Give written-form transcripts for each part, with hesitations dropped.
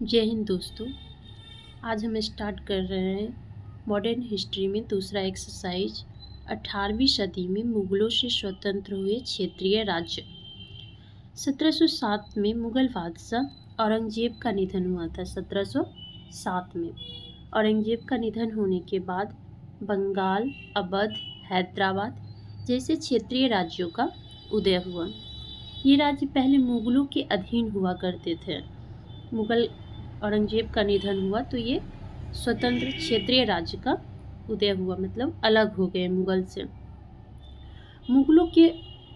जय हिंद दोस्तों। आज हम स्टार्ट कर रहे हैं मॉडर्न हिस्ट्री में दूसरा एक्सरसाइज। 18वीं सदी में मुगलों से स्वतंत्र हुए क्षेत्रीय राज्य। 1707 में मुगल बादशाह औरंगजेब का निधन हुआ था। 1707 में औरंगजेब का निधन होने के बाद बंगाल, अवध, हैदराबाद जैसे क्षेत्रीय राज्यों का उदय हुआ। ये राज्य पहले मुगलों के अधीन हुआ करते थे। मुगल औरंगजेब का निधन हुआ तो ये स्वतंत्र क्षेत्रीय राज्य का उदय हुआ, मतलब अलग हो गए मुगल से। मुगलों के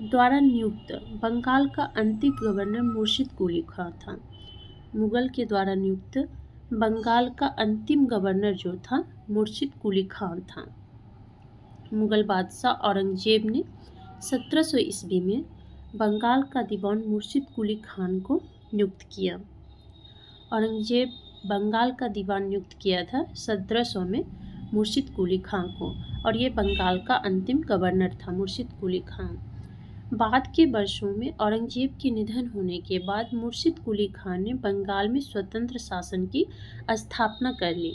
द्वारा नियुक्त बंगाल का अंतिम गवर्नर मुर्शिद कुली खां था। मुगल के द्वारा नियुक्त बंगाल का अंतिम गवर्नर जो था मुर्शिद कुली खां था। मुगल बादशाह औरंगजेब ने 1700 ईस्वी में बंगाल का दीवान मुर्शिद कुली खान को नियुक्त किया। औरंगजेब बंगाल का दीवान नियुक्त किया था 1700 में मुर्शिद कुली खां को, और ये बंगाल का अंतिम गवर्नर था मुर्शिद कुली खां। बाद के वर्षों में औरंगजेब के निधन होने के बाद मुर्शिद कुली खां ने बंगाल में स्वतंत्र शासन की स्थापना कर ली।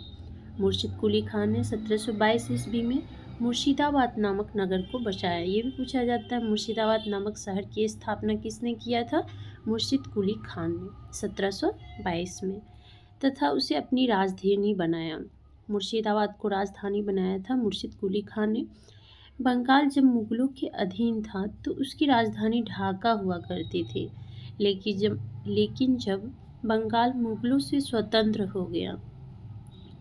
मुर्शिद कुली खां ने 1722 ईस्वी में मुर्शिदाबाद नामक नगर को बचाया। ये भी पूछा जाता है मुर्शिदाबाद नामक शहर की स्थापना किसने किया था? मुर्शिद कुली खान ने 1722 में, तथा उसे अपनी राजधानी बनाया। मुर्शिदाबाद को राजधानी बनाया था मुर्शिद कुली खान ने। बंगाल जब मुगलों के अधीन था तो उसकी राजधानी ढाका हुआ करती थी, लेकिन जब बंगाल मुगलों से स्वतंत्र हो गया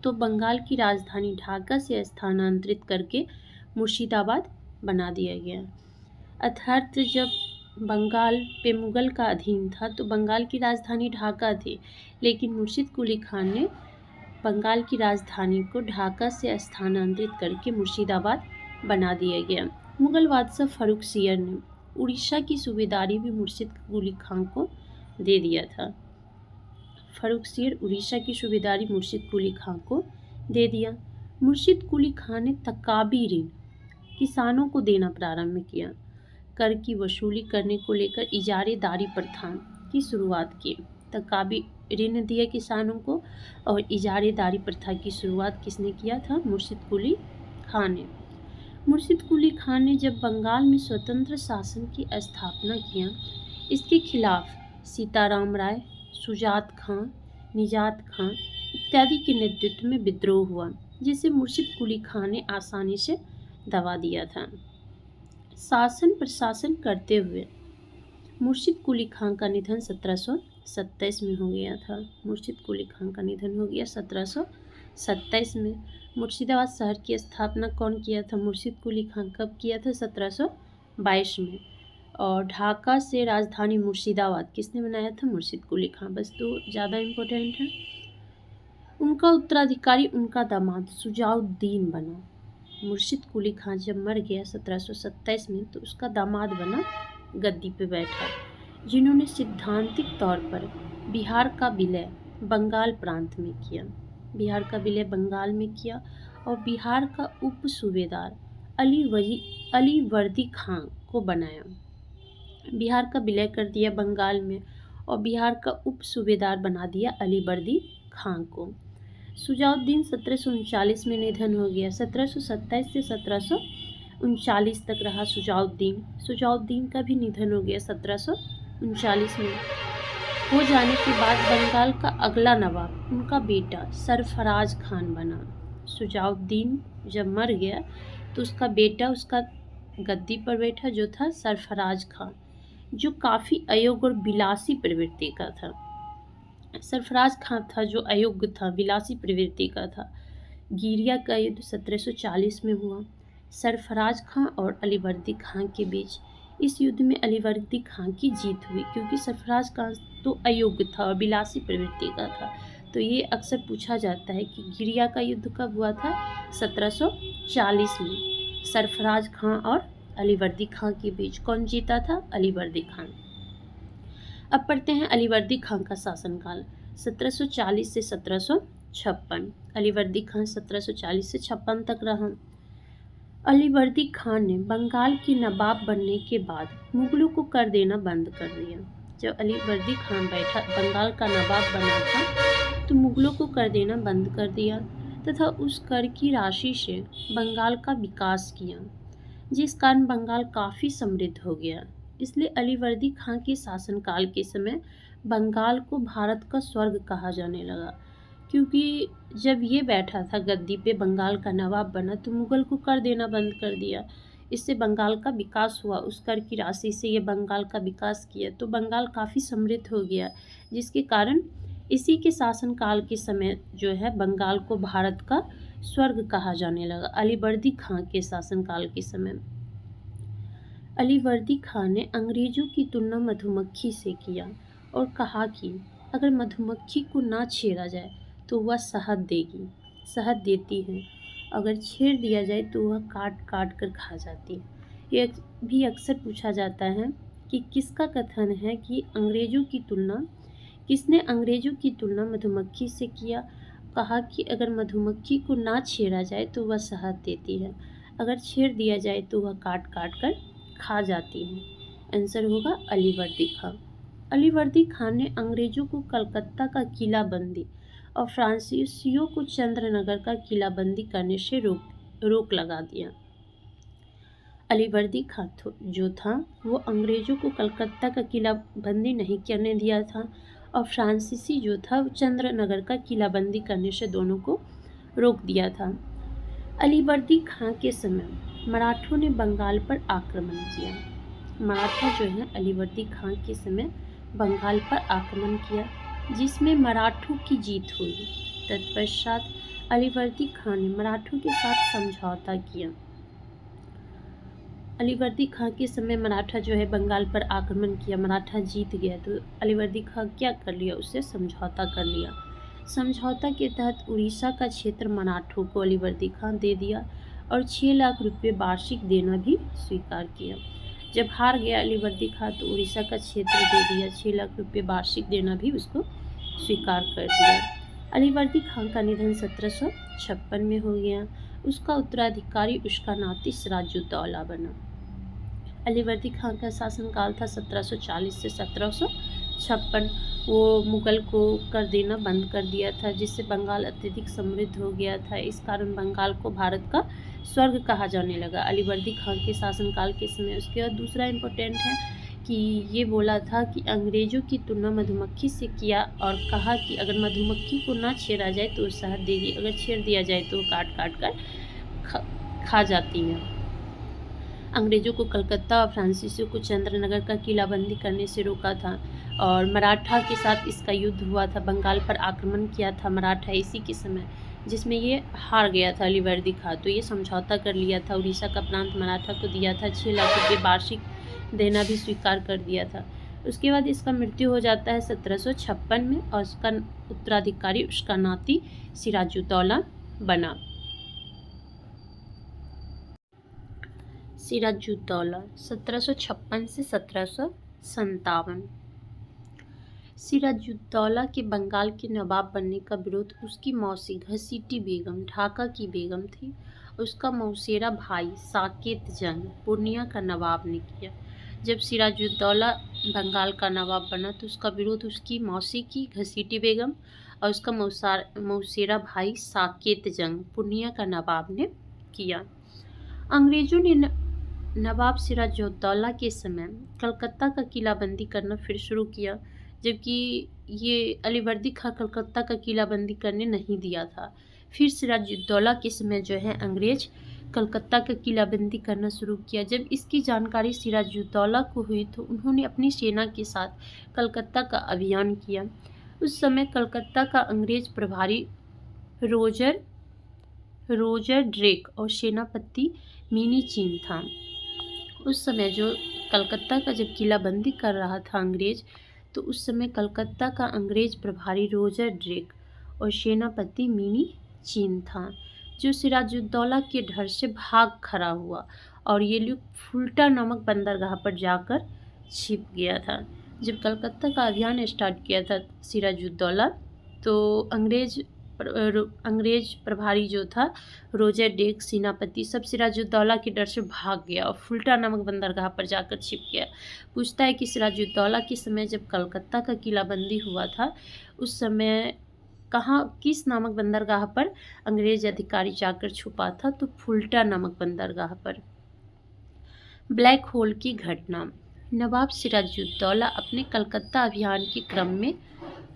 तो बंगाल की राजधानी ढाका से स्थानांतरित करके मुर्शिदाबाद बना दिया गया। अर्थात जब बंगाल पे मुगल का अधीन था तो बंगाल की राजधानी ढाका थी, लेकिन मुर्शिद कुली खान ने बंगाल की राजधानी को ढाका से स्थानांतरित करके मुर्शिदाबाद बना दिया गया। मुगल बादशाह फर्रुखसियर ने उड़ीसा की सूबेदारी भी मुर्शिद कुली खान को दे दिया था। फर्रुखसियर उड़ीसा की सूबेदारी मुर्शिद कुली खान को दे दिया। मुर्शिद कुली खान ने तकाबी ऋण किसानों को देना प्रारंभ किया। कर की वसूली करने को लेकर इजारेदारी प्रथा की शुरुआत की। तकाबी ऋण दिया किसानों को, और इजारेदारी प्रथा की शुरुआत किसने किया था? मुर्शिद कुली खान ने। मुर्शिद कुली खान ने जब बंगाल में स्वतंत्र शासन की स्थापना किया, इसके खिलाफ सीताराम राय, सुजात खां, निजात खां इत्यादि के नेतृत्व में विद्रोह हुआ, जिसे मुर्शिद कुली खान ने आसानी से दबा दिया था। शासन प्रशासन करते हुए मुर्शिद कुली खान का निधन 1727 में हो गया था। मुर्शिद कुली खान का निधन हो गया 1727 में। मुर्शिदाबाद शहर की स्थापना कौन किया था? मुर्शिद कुली खान कब किया था? 1722 में। और ढाका से राजधानी मुर्शिदाबाद किसने बनाया था? मुर्शिद कुली खान। बस तो ज़्यादा इम्पोर्टेंट है। उनका उत्तराधिकारी उनका दामाद सुजाउद्दीन बना। मुर्शिद कुली खान जब मर गया 1727 में तो उसका दामाद बना गद्दी पे बैठा, जिन्होंने सिद्धांतिक तौर पर बिहार का विलय बंगाल प्रांत में किया। बिहार का विलय बंगाल में किया और बिहार का उप सूबेदार अलीवर्दी खां को बनाया। बिहार का विलय कर दिया बंगाल में और बिहार का उप सूबेदार बना दिया अलीवर्दी खां को। सुजाउद्दीन 1739 में निधन हो गया। 1727 से 1739 तक रहा सुजाउद्दीन का भी निधन हो गया 1739 में। हो जाने के बाद बंगाल का अगला नवाब उनका बेटा सरफराज खान बना। सुजाउद्दीन जब मर गया तो उसका बेटा उसका गद्दी पर बैठा, जो था सरफराज खान, जो काफ़ी अयोग्य और विलासी प्रवृत्ति का था। सरफराज खान था जो अयोग्य था, विलासी प्रवृत्ति का था। गिरिया का युद्ध 1740 में हुआ सरफराज खान और अलीवर्दी खान के बीच। इस युद्ध में अलीवर्दी खान की जीत हुई, क्योंकि सरफराज खान तो अयोग्य था और विलासी प्रवृत्ति का था। तो ये अक्सर पूछा जाता है कि गिरिया का युद्ध कब हुआ था? 1740 में। सरफराज खान और अलीवर्दी खान के बीच कौन जीता था? अलीवर्दी खान। अब पढ़ते हैं अलीवर्दी खान का शासनकाल 1740 से 1756। अलीवर्दी खान 1740 से 56 तक रहा। अलीवर्दी खान ने बंगाल के नवाब बनने के बाद मुगलों को कर देना बंद कर दिया। जब अलीवर्दी खान बंगाल का नवाब बना था तो मुगलों को कर देना बंद कर दिया तथा उस कर की राशि से बंगाल का विकास किया, जिस कारण बंगाल काफ़ी समृद्ध हो गया। इसलिए अलीवर्दी खां के शासनकाल के समय बंगाल को भारत का स्वर्ग कहा जाने लगा, क्योंकि जब ये बैठा था गद्दी पे, बंगाल का नवाब बना, तो मुगल को कर देना बंद कर दिया। इससे बंगाल का विकास हुआ, उस कर की राशि से ये बंगाल का विकास किया, तो बंगाल काफ़ी समृद्ध हो गया, जिसके कारण इसी के शासनकाल के समय जो है बंगाल को भारत का स्वर्ग कहा जाने लगा, अलीवर्दी खां के शासनकाल के समय। अलीवर्दी खां ने अंग्रेजों की तुलना मधुमक्खी से किया और कहा कि अगर मधुमक्खी को ना छेड़ा जाए तो वह शहद देगी, शहद देती है, अगर छेड़ दिया जाए तो वह काट काट कर खा जाती है। ये भी अक्सर पूछा जाता है कि किसका कथन है कि किसने अंग्रेजों की तुलना मधुमक्खी से किया। कहा कि अगर मधुमक्खी को ना छेड़ा जाए तो वह शहद देती है, अगर छेड़ दिया जाए तो वह काट काट कर खा जाती है। आंसर होगा अलीवर्दी खां। अलीवर्दी खान ने अंग्रेजों को कलकत्ता का किलाबंदी और फ्रांसीसियों को चंद्रनगर का किलाबंदी करने से रोक लगा दिया। अलीवर्दी खां जो था वो अंग्रेजों को कलकत्ता का किलाबंदी नहीं करने दिया था, और फ्रांसीसी जो था वो चंद्रनगर का किलाबंदी करने से दोनों को रोक दिया था। अलीवर्दी खां के समय मराठों ने बंगाल पर आक्रमण किया। मराठा जो है अलीवर्दी खां के समय बंगाल पर आक्रमण किया, जिसमें मराठों की जीत हुई। तत्पश्चात अलीवर्दी खां ने मराठों के साथ समझौता किया। अलीवर्दी खां के समय मराठा जो है बंगाल पर आक्रमण किया, मराठा जीत गया, तो अलीवर्दी खां क्या कर लिया, उससे समझौता कर लिया। समझौता के तहत उड़ीसा का क्षेत्र मराठों को अलीवर्दी खां दे दिया और 6 लाख रुपये वार्षिक देना भी स्वीकार किया। जब हार गया अलीवर्दी खां तो उड़ीसा का क्षेत्र दे दिया, 6 लाख रुपये वार्षिक देना भी उसको स्वीकार कर दिया। अलीवर्दी खां का निधन 1756 में हो गया। उसका उत्तराधिकारी उसका नाती सिराजुद्दौला बना। अलीवर्दी खां का शासनकाल था 1740 से 1756। वो मुगल को कर देना बंद कर दिया था, जिससे बंगाल अत्यधिक समृद्ध हो गया था। इस कारण बंगाल को भारत का स्वर्ग कहा जाने लगा अलीवर्दी खां के शासनकाल के समय। उसके बाद दूसरा इम्पोर्टेंट है कि ये बोला था कि अंग्रेजों की तुलना मधुमक्खी से किया और कहा कि अगर मधुमक्खी को ना छेड़ा जाए तो शहद देगी, अगर छेड़ दिया जाए तो काट काट कर खा जाती है। अंग्रेजों को कलकत्ता और फ्रांसीसियों को चंद्रनगर का किलाबंदी करने से रोका था, और मराठा के साथ इसका युद्ध हुआ था। बंगाल पर आक्रमण किया था मराठा इसी के समय, जिसमें ये हार गया था अलीवर्दी खां। तो ये समझौता कर लिया था, उड़ीसा का प्रांत मराठा को दिया था, 6 लाख रुपये वार्षिक देना भी स्वीकार कर दिया था। उसके बाद इसका मृत्यु हो जाता है 1756 में, और उसका उत्तराधिकारी उसका नाती सिराजुद्दौला बना। सिराजुद्दौला 1756 से 1757। सिराजुद्दौला के बंगाल के नवाब बनने का विरोध उसकी मौसी घसीटी बेगम ढाका की बेगम थी। उसका मौसेरा भाई साकेत जंग पूर्णिया का नवाब ने किया। जब सिराजुद्दौला बंगाल का नवाब बना तो उसका विरोध उसकी मौसी की घसीटी बेगम और उसका मौसेरा भाई साकेत जंग पूर्णिया का नवाब ने किया। अंग्रेजों ने नवाब सिराजुद्दौला के समय कलकत्ता का किलाबंदी करना फिर शुरू किया, जबकि ये अलीवर्दी खां कलकत्ता का किलाबंदी करने नहीं दिया था। फिर सिराजुद्दौला के समय जो है अंग्रेज कलकत्ता का किलाबंदी करना शुरू किया। जब इसकी जानकारी सिराजुद्दौला को हुई तो उन्होंने अपनी सेना के साथ कलकत्ता का अभियान किया। उस समय कलकत्ता का अंग्रेज प्रभारी रोजर ड्रेक और सेनापति मिनी चीन था। उस समय जो कलकत्ता का जब किलाबंदी कर रहा था अंग्रेज, तो उस समय कलकत्ता का अंग्रेज प्रभारी रोजर ड्रेक और सेनापति मिनी चीन था, जो सिराजुद्दौला के डर से भाग खड़ा हुआ और ये लोग फुल्टा नामक बंदरगाह पर जाकर छिप गया था। जब कलकत्ता का अभियान स्टार्ट किया था सिराजुद्दौला, तो अंग्रेज प्रभारी जो था रोजर ड्रेक सेनापति सब सिराजुद्दौला के डर से भाग गया और फुल्टा नामक बंदरगाह पर जाकर छिप गया। पूछता है कि सिराजुद्दौला के समय जब कलकत्ता का किलाबंदी हुआ था, उस समय कहाँ किस नामक बंदरगाह पर अंग्रेज अधिकारी जाकर छुपा था? तो फुल्टा नामक बंदरगाह पर। ब्लैक होल की घटना। नवाब सिराजुद्दौला अपने कलकत्ता अभियान के क्रम में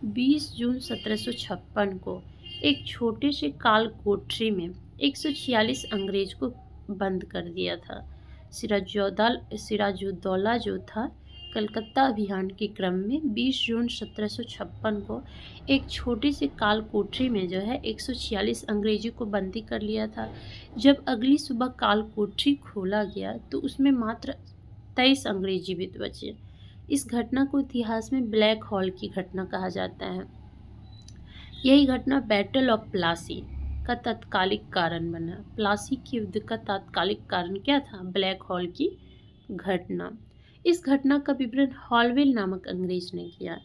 20 जून 1756 को एक छोटे से काल कोठरी में 146 अंग्रेज को बंद कर दिया था। सिराजुद्दौला जो था, कलकत्ता अभियान के क्रम में 20 जून 1756 को एक छोटे से काल कोठरी में जो है 146 अंग्रेजी को बंदी कर लिया था। जब अगली सुबह काल कोठरी खोला गया तो उसमें मात्र 23 अंग्रेजी भी बचे। इस घटना को इतिहास में ब्लैक हॉल की घटना कहा जाता है। यही घटना बैटल ऑफ प्लासी का तात्कालिक कारण बना। प्लासी के युद्ध का तात्कालिक कारण क्या था? ब्लैक हॉल की घटना। इस घटना का विवरण हॉलवेल नामक अंग्रेज ने किया।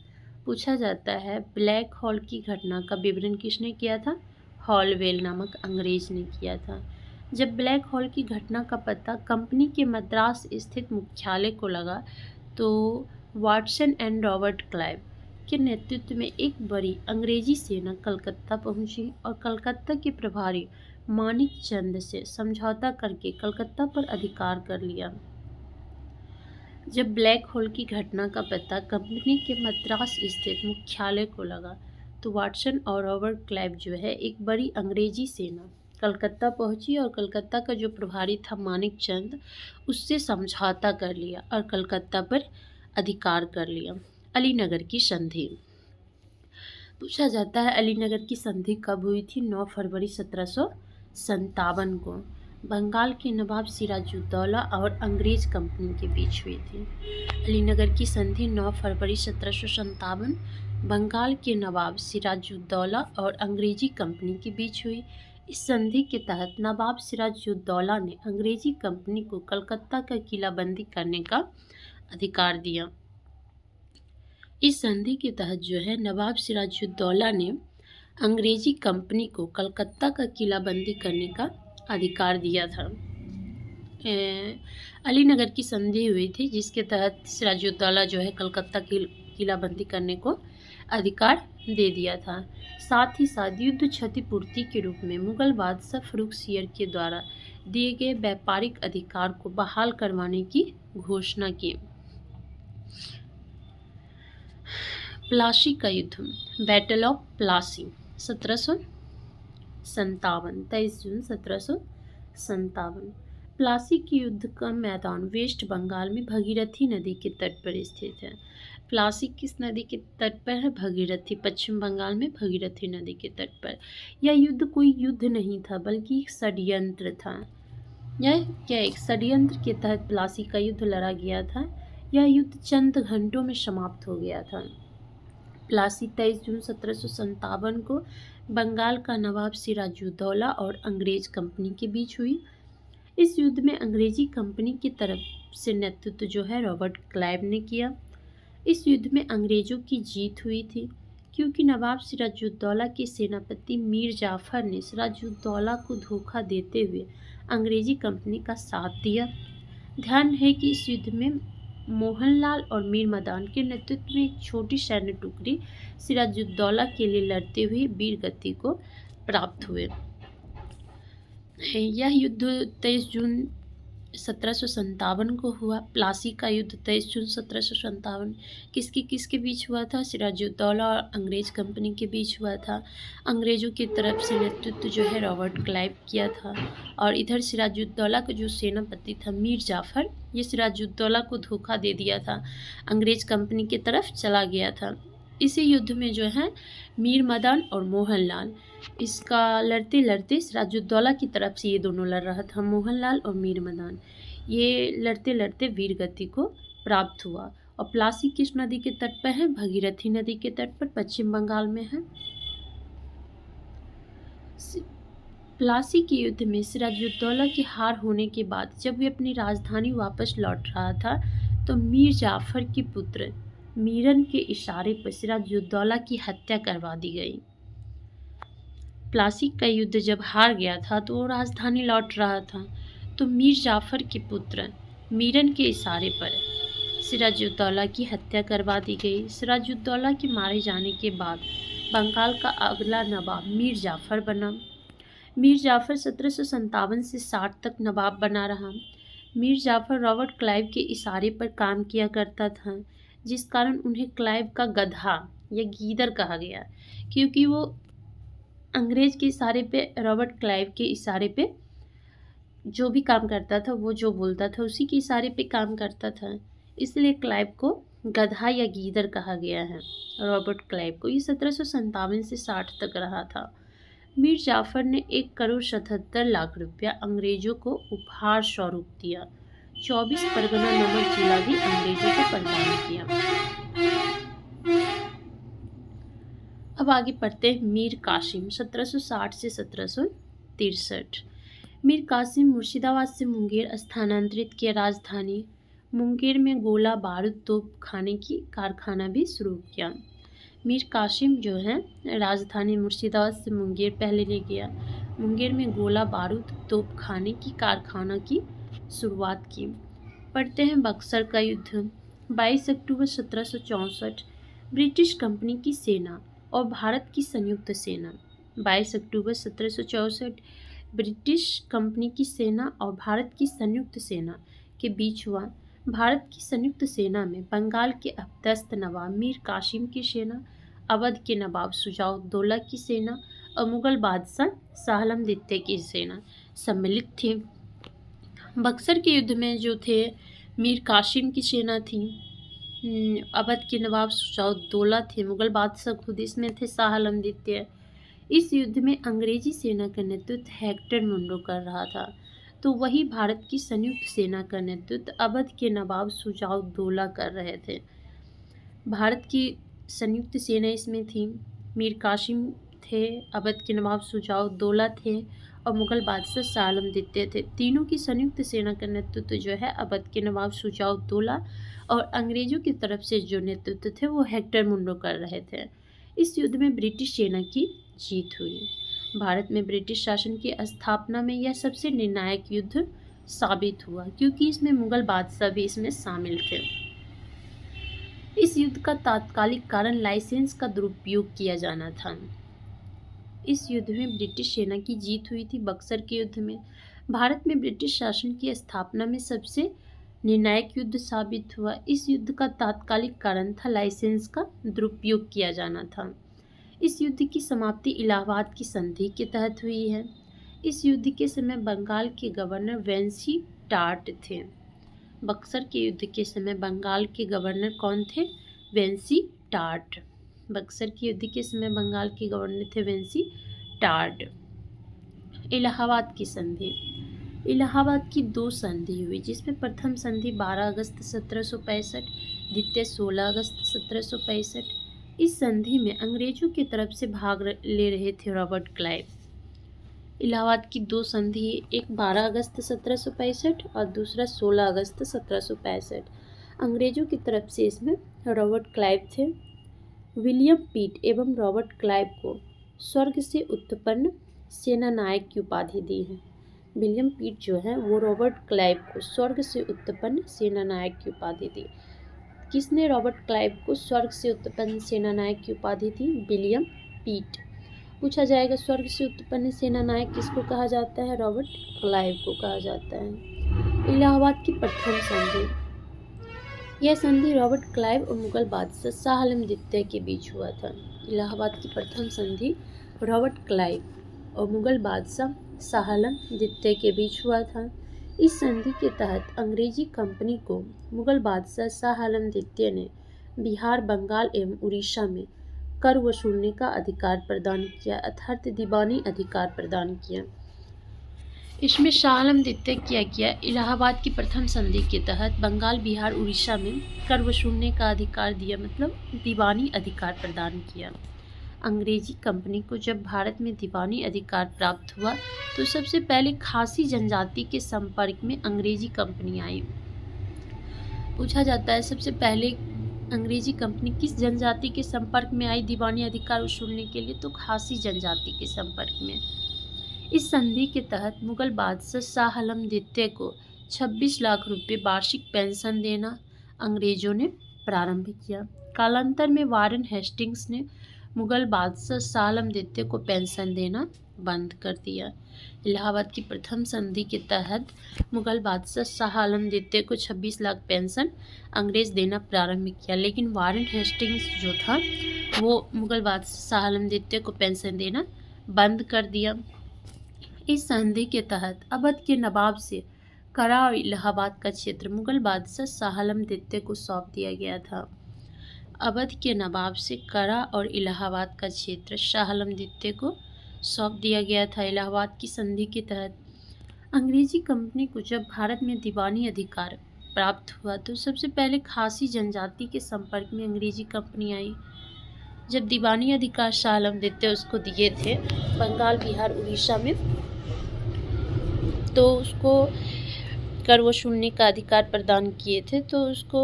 पूछा जाता है, ब्लैक हॉल की घटना का विवरण किसने किया था? हॉलवेल नामक अंग्रेज ने किया था। जब ब्लैक हॉल की घटना का पता कंपनी के मद्रास स्थित मुख्यालय को लगा तो वाटसन एंड रॉबर्ट क्लाइव के नेतृत्व में एक बड़ी अंग्रेजी सेना कलकत्ता पहुंची और कलकत्ता के प्रभारी मानिक चंद से समझौता करके कलकत्ता पर अधिकार कर लिया। जब ब्लैक होल की घटना का पता कंपनी के मद्रास स्थित मुख्यालय को लगा तो वाटसन और रॉबर्ट क्लाइव जो है एक बड़ी अंग्रेजी सेना कलकत्ता पहुंची और कलकत्ता का जो प्रभारी था मानिक चंद, उससे समझौता कर लिया और कलकत्ता पर अधिकार कर लिया। अलीनगर की संधि। पूछा जाता है, अलीनगर की संधि कब हुई थी? 9 फरवरी 1757 को बंगाल के नवाब सिराजुद्दौला और अंग्रेज कंपनी के बीच हुई थी। अलीनगर की संधि 9 फरवरी 1757 बंगाल के नवाब सिराजुद्दौला और अंग्रेजी कंपनी के बीच हुई। इस संधि के तहत नवाब सिराजुद्दौला ने अंग्रेजी कंपनी को कलकत्ता का किलाबंदी करने का अधिकार दिया। इस संधि के तहत जो है नवाब सिराजुद्दौला ने अंग्रेजी कंपनी को कलकत्ता का किलाबंदी करने का अधिकार दिया था। अलीनगर की संधि हुई थी जिसके तहत सिराजुद्दौला जो है कलकत्ता की किलाबंदी करने को अधिकार दे दिया था। साथ ही साथ युद्ध क्षतिपूर्ति के रूप में मुगल बादशाह फर्रुखसियर के द्वारा दिए गए व्यापारिक अधिकार को बहाल करवाने की घोषणा की। प्लासी का युद्ध, बैटल ऑफ प्लासी 1757, 23 जून 1757। प्लासी के युद्ध का मैदान वेस्ट बंगाल में भगीरथी नदी के तट पर स्थित है। प्लासी किस नदी के तट पर है? भगीरथी, पश्चिम बंगाल में भगीरथी नदी के तट पर। यह युद्ध कोई युद्ध नहीं था बल्कि एक षड्यंत्र था। यह क्या एक षड्यंत्र के तहत प्लासी का युद्ध लड़ा गया था। यह युद्ध चंद घंटों में समाप्त हो गया था। प्लासी 23 जून 1757 को बंगाल का नवाब सिराजुद्दौला और अंग्रेज कंपनी के बीच हुई। इस युद्ध में अंग्रेजी कंपनी की तरफ से नेतृत्व जो है रॉबर्ट क्लाइव ने किया। इस युद्ध में अंग्रेजों की जीत हुई थी क्योंकि नवाब सिराजुद्दौला के सेनापति मीर जाफर ने सिराजुद्दौला को धोखा देते हुए अंग्रेजी कंपनी का साथ दिया। ध्यान है कि इस युद्ध में मोहनलाल और मीर मदान के नेतृत्व में एक छोटी सैन्य टुकड़ी सिराजुद्दौला के लिए लड़ते हुए वीर गति को प्राप्त हुए। यह युद्ध 23 जून 1757 को हुआ। प्लासी का युद्ध 23 जून 1757 किसके बीच हुआ था? सिराजुद्दौला और अंग्रेज कंपनी के बीच हुआ था। अंग्रेजों की तरफ से नेतृत्व जो है रॉबर्ट क्लाइव किया था और इधर सिराजुद्दौला का जो सेनापति था मीर जाफर, ये सिराजुद्दौला को धोखा दे दिया था, अंग्रेज कंपनी की तरफ चला गया था। इसी युद्ध में जो है मीर मदान और मोहनलाल इसका लड़ते लड़ते सिराजुद्दौला की तरफ से ये दोनों लड़ रहा था, मोहनलाल और मीर मदान, ये लड़ते लड़ते वीर गति को प्राप्त हुआ। और प्लासी किस नदी के तट पर है? भगीरथी नदी के तट पर, पश्चिम बंगाल में है। प्लासी के युद्ध में सिराजुद्दौला की हार होने के बाद जब वे अपनी राजधानी वापस लौट रहा था तो मीर जाफर के पुत्र मीरन के इशारे पर सिराजुद्दौला की हत्या करवा दी गई। प्लासी का युद्ध जब हार गया था तो वो राजधानी लौट रहा था तो मीर जाफर के पुत्र मीरन के इशारे पर सिराजुद्दौला की हत्या करवा दी गई। सिराजुद्दौला के मारे जाने के बाद बंगाल का अगला नवाब मीर जाफ़र बना। मीर जाफ़र 1757 से 60 तक नवाब बना रहा। मीर जाफ़र रॉबर्ट क्लाइव के इशारे पर काम किया करता था, जिस कारण उन्हें क्लाइव का गधा या गीदड़ कहा गया, क्योंकि वो अंग्रेज के इशारे पे, रॉबर्ट क्लाइव के इशारे पे जो भी काम करता था, वो जो बोलता था उसी के इशारे पे काम करता था, इसलिए क्लाइव को गधा या गीदड़ कहा गया है। रॉबर्ट क्लाइव को ये 1757 से 60 तक रहा था। मीर जाफ़र ने 1,77,00,000 रुपया अंग्रेजों को उपहार स्वरूप दिया। 24 परगना नामक जिला भी अंग्रेजों को प्रदान किया। अब आगे पढ़ते हैं मीर कासिम 1760 से 1763। मीर कासिम मुर्शिदाबाद से मुंगेर स्थानांतरित किया। राजधानी मुंगेर में गोला बारूद तोप खाने की कारखाना भी शुरू किया। मीर कासिम जो है राजधानी मुर्शिदाबाद से मुंगेर पहले ले गया। मुंगेर में गोला बारूद तोप खाने की कारखाना की शुरुआत की। पढ़ते हैं बक्सर का युद्ध 22 अक्टूबर 1764। ब्रिटिश कंपनी की सेना और भारत की संयुक्त सेना 22 अक्टूबर 1764 ब्रिटिश कंपनी की सेना और भारत की संयुक्त सेना के बीच हुआ। भारत की संयुक्त सेना में बंगाल के अपदस्थ नवाब मीर कासिम की सेना, अवध के नवाब शुजाउद्दौला की सेना और मुगल बादशाह शाह आलम द्वितीय की सेना सम्मिलित थी। बक्सर के युद्ध में जो थे मीर कासिम की सेना थी, अवध के नवाब शुजाउद्दौला थे, मुगल बादशाह खुद इसमें थे, शाह आलम द्वितीय। इस युद्ध में अंग्रेजी सेना का नेतृत्व हेक्टर मुंडो कर रहा था, तो वही भारत की संयुक्त सेना का नेतृत्व अवध के नवाब शुजाउद्दौला कर रहे थे। भारत की संयुक्त सेना इसमें थी, मीर कासिम थे, अवध के नवाब शुजाउद्दौला थे और मुगल बादशाह शाह आलम द्वितीय थे। तीनों की संयुक्त सेना का नेतृत्व जो है अवध के नवाब शुजाउद्दौला और अंग्रेजों की तरफ से जो नेतृत्व थे वो हेक्टर मुंडो कर रहे थे। इस युद्ध में ब्रिटिश सेना की जीत हुई। भारत में ब्रिटिश शासन की स्थापना में यह सबसे निर्णायक युद्ध साबित हुआ, क्योंकि इसमें मुगल बादशाह भी इसमें शामिल थे। इस युद्ध का तात्कालिक कारण लाइसेंस का दुरुपयोग किया जाना था। इस युद्ध में ब्रिटिश सेना की जीत हुई थी। बक्सर के युद्ध में भारत में ब्रिटिश शासन की स्थापना में सबसे निर्णायक युद्ध साबित हुआ। इस युद्ध का तात्कालिक कारण था लाइसेंस का दुरुपयोग किया जाना था। इस युद्ध की समाप्ति इलाहाबाद की संधि के तहत हुई है। इस युद्ध के समय बंगाल के गवर्नर वेंसी टार्ट थे। बक्सर के युद्ध के समय बंगाल के गवर्नर कौन थे? वेंसी टार्ट। बक्सर के युद्ध के समय बंगाल के गवर्नर थे वेंसी टार्ट। इलाहाबाद की संधि। इलाहाबाद की 2 संधि हुई, जिसमें प्रथम संधि 12 अगस्त 1765, द्वितीय 16 अगस्त 1765। इस संधि में अंग्रेजों की तरफ से भाग ले रहे थे रॉबर्ट क्लाइव। इलाहाबाद की 2 संधि, एक 12 अगस्त 1765 और दूसरा 16 अगस्त 1765। अंग्रेजों की तरफ से इसमें रॉबर्ट क्लाइव थे। विलियम पीट एवं रॉबर्ट क्लाइव को स्वर्ग से उत्पन्न सेना नायक की उपाधि दी है। विलियम पीट जो है वो रॉबर्ट क्लाइव को स्वर्ग से उत्पन्न सेना नायक की उपाधि दी। किसने रॉबर्ट क्लाइव को स्वर्ग से उत्पन्न सेना नायक की उपाधि दी? विलियम पीट। पूछा जाएगा स्वर्ग से उत्पन्न सेना नायक किसको कहा जाता है? रॉबर्ट क्लाइव को कहा जाता है। इलाहाबाद की प्रथम संधि। यह संधि रॉबर्ट क्लाइव और मुगल बादशाह शाह आलम द्वितीय के बीच हुआ था। इलाहाबाद की प्रथम संधि रॉबर्ट क्लाइव और मुगल बादशाह शाह आलम द्वितीय के बीच हुआ था। इस संधि के तहत अंग्रेजी कंपनी को मुगल बादशाह शाह आलम द्वितीय ने बिहार, बंगाल एवं उड़ीसा में कर वसूलने का अधिकार प्रदान किया, अर्थात दीवानी अधिकार प्रदान किया। इसमें शाह आलम द्वितीय क्या किया? इलाहाबाद की प्रथम संधि के तहत बंगाल, बिहार, उड़ीसा में कर वसूलने का अधिकार दिया, मतलब दीवानी अधिकार प्रदान किया। अंग्रेजी कंपनी को जब भारत में दीवानी अधिकार प्राप्त हुआ तो सबसे पहले खासी जनजाति के संपर्क में अंग्रेजी कंपनी आई। पूछा जाता है सबसे पहले अंग्रेजी कंपनी किस जनजाति के संपर्क में आई दीवानी अधिकार वसूलने के लिए? तो खासी जनजाति के संपर्क में। इस संधि के तहत मुगल बादशाह शाह आलम द्वितीय को 26 लाख रुपये वार्षिक पेंशन देना अंग्रेजों ने प्रारंभ किया। कालांतर में वारेन हेस्टिंग्स ने मुगल बादशाह शाह आलम द्वितीय को पेंशन देना बंद कर दिया। इलाहाबाद की प्रथम संधि के तहत मुगल बादशाह शाह आलम द्वितीय को 26 लाख पेंशन अंग्रेज देना प्रारंभ किया, लेकिन वारेन हेस्टिंग्स जो था वो मुगल बादशाह शाह आलम द्वितीय को पेंशन देना बंद कर दिया। इस संधि के तहत अवध के नवाब से करा और इलाहाबाद का क्षेत्र मुगल बादशाह शाह आलम द्वितीय को सौंप दिया गया था। अवध के नवाब से करा और इलाहाबाद का क्षेत्र शाह आलम द्वितीय को सौंप दिया गया था। इलाहाबाद की संधि के तहत अंग्रेजी कंपनी को जब भारत में दीवानी अधिकार प्राप्त हुआ तो सबसे पहले खासी जनजाति के संपर्क में अंग्रेजी कंपनी आई। जब दीवानी अधिकार शाह आलम द्वितीय उसको दिए थे बंगाल, बिहार, उड़ीसा में, तो उसको कर वसूलने का अधिकार प्रदान किए थे। तो उसको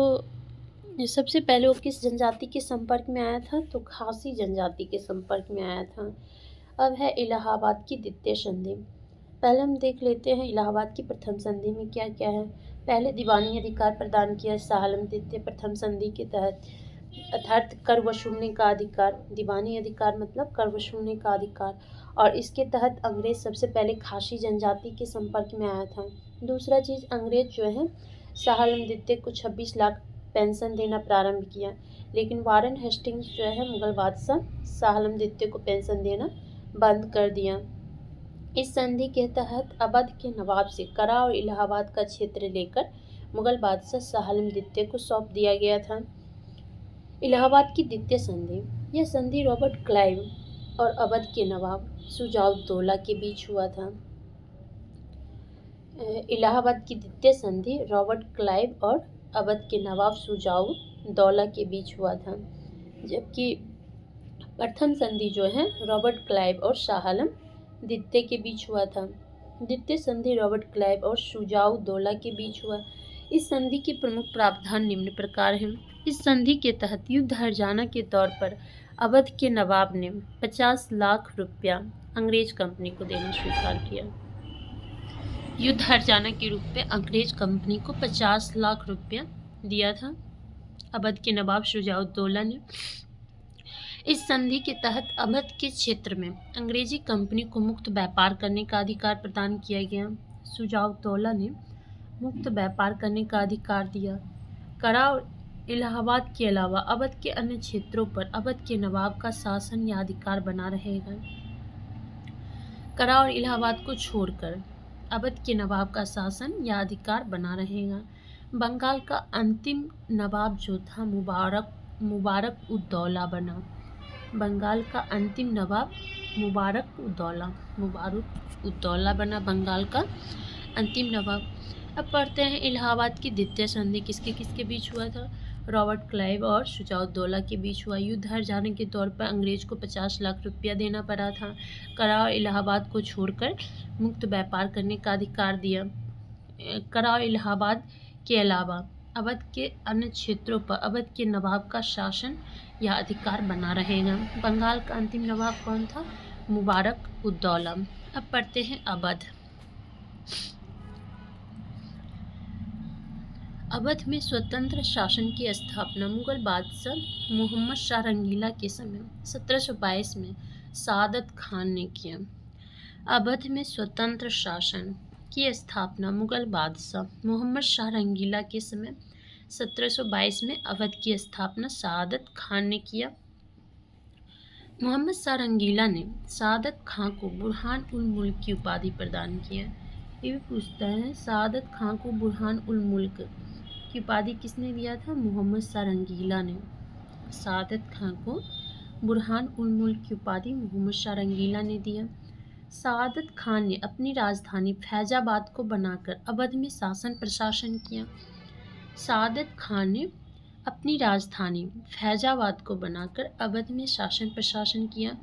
सबसे पहले वो किस जनजाति के संपर्क में आया था? तो खासी जनजाति के संपर्क में आया था। अब है इलाहाबाद की द्वितीय संधि। पहले हम देख लेते हैं इलाहाबाद की प्रथम संधि में क्या क्या है। पहले दीवानी अधिकार प्रदान किया शाह आलम द्वितीय प्रथम संधि के तहत, अर्थात कर वसूलने का अधिकार। दीवानी अधिकार मतलब कर वसूलने का अधिकार, और इसके तहत अंग्रेज सबसे पहले खासी जनजाति के संपर्क में आया था। दूसरा चीज़, अंग्रेज जो है शाह आलम द्वितीय को 26 लाख पेंशन देना प्रारंभ किया, लेकिन वारेन हेस्टिंग्स जो है मुगल बादशाह शाह आलम द्वितीय को पेंशन देना बंद कर दिया। इस संधि के तहत अवध के नवाब से करा और इलाहाबाद का क्षेत्र लेकर मुगल बादशाह शाह आलम द्वितीय को सौंप दिया गया था। इलाहाबाद की द्वितीय संधि, यह संधि रॉबर्ट क्लाइव और अवध के नवाब शुजाउद्दौला के बीच हुआ था। इलाहाबाद की द्वितीय संधि रॉबर्ट क्लाइव और अवध के नवाब शुजाउद्दौला के बीच हुआ था, जबकि प्रथम संधि जो है रॉबर्ट क्लाइव और शाह आलम द्वितीय के बीच हुआ था। द्वितीय संधि रॉबर्ट क्लाइव और शुजाउद्दौला के बीच हुआ। इस संधि के प्रमुख प्रावधान निम्न प्रकार हैं। इस संधि के तहत युद्ध हर्जाना के तौर पर अवध के नवाब ने 50 लाख रुपया अंग्रेज कंपनी को देना स्वीकार किया। युद्ध हर्जाना के रूप में अंग्रेज कंपनी को 50 लाख रुपया दिया था अवध के नवाब शुजाउद्दौला ने। इस संधि के तहत अवध के क्षेत्र में अंग्रेजी कंपनी को मुक्त व्यापार करने का अधिकार प्रदान किया गया। शुजाउद्दौला ने मुक्त व्यापार करने का अधिकार दिया। करा और इलाहाबाद के अलावा अवध के अन्य क्षेत्रों पर अवध के नवाब का शासन या अधिकार बना रहेगा। करा और इलाहाबाद को छोड़कर अवध के नवाब का शासन या अधिकार बना रहेगा। बंगाल का अंतिम नवाब जो था मुबारक उद्दौला बना। बंगाल का अंतिम नवाब मुबारक उद्दौला बना बंगाल का अंतिम नवाब। अब पढ़ते हैं इलाहाबाद की द्वितीय संधि किसके किसके बीच हुआ था? रॉबर्ट क्लाइव और शुजाउद्दौला के बीच हुआ। युद्ध हर्जाने के तौर पर अंग्रेज को 50 लाख रुपया देना पड़ा था। करा और इलाहाबाद को छोड़कर मुक्त व्यापार करने का अधिकार दिया। करा और इलाहाबाद के अलावा अवध के अन्य क्षेत्रों पर अवध के नवाब का शासन या अधिकार बना रहेगा। बंगाल का अंतिम नवाब कौन था? मुबारक उद्दौला। अब पढ़ते हैं अवध। अवध में स्वतंत्र शासन की स्थापना मुगल बादशाह मोहम्मद शाह रंगीला के समय 1722 में सादत खान ने किया। अवध में स्वतंत्र शासन की स्थापना मुगल बादशाह मोहम्मद शाह रंगीला के समय 1722 में अवध की स्थापना सादत खान ने किया। मोहम्मद शाह रंगीला ने सादत खान को बुरहान उल मुल्क की उपाधि प्रदान किया। ये भी पूछता है, सादत खान को बुरहान उल मुल्क की उपाधि किसने दिया था? मोहम्मद शाह रंगीला ने। सादत खान को बुरहान उल मुल्क की उपाधि मोहम्मद शाह रंगीला ने दिया। सादत खान ने अपनी राजधानी फैजाबाद को बनाकर अवध में शासन प्रशासन किया। सादत खान ने अपनी राजधानी फैजाबाद को बनाकर अवध में शासन प्रशासन किया।